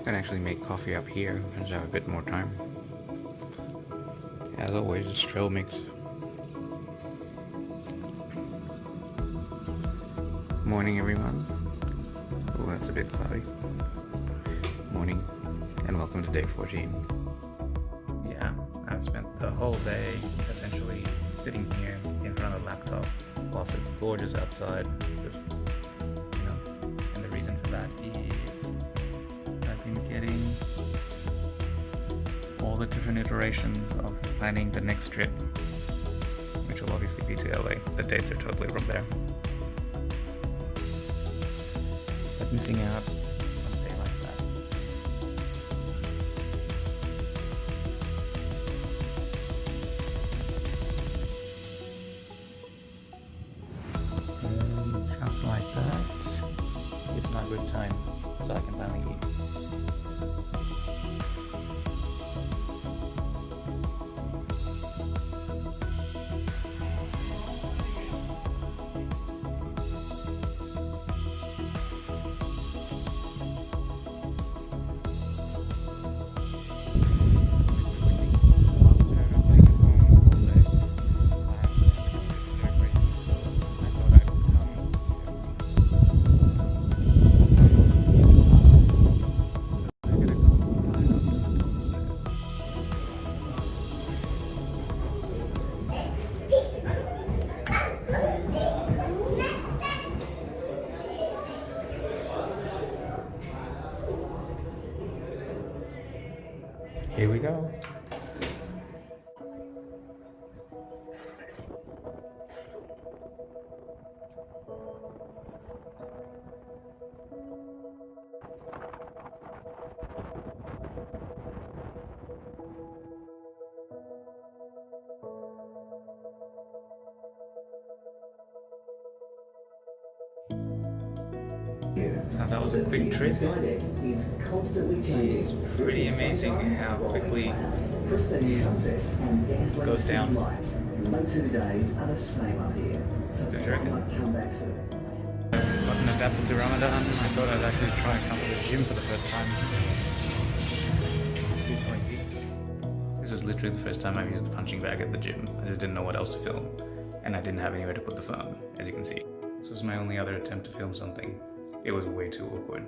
can actually make coffee up here since I have a bit more time. As always, it's trail mix. Morning, everyone. Oh, that's a bit cloudy. Morning, and welcome to day 14. Yeah, I've spent the whole day essentially sitting here in front of the laptop whilst it's gorgeous outside. Just, and the reason for that is I've been getting all the different iterations of planning the next trip, which will obviously be to LA. The dates are totally from there. But missing out on a day like that. Something like that. It's not a good time, so I can finally eat. Here we go. So that was a quick trip. It's pretty amazing how quickly it goes down. No 2 days are the same up here. So Don't you reckon? Come back soon. I've gotten adapted to Ramadan. I thought I'd actually try and come to the gym for the first time. This is literally the first time I've used the punching bag at the gym. I just didn't know what else to film, and I didn't have anywhere to put the phone, as you can see. This was my only other attempt to film something. It was way too awkward.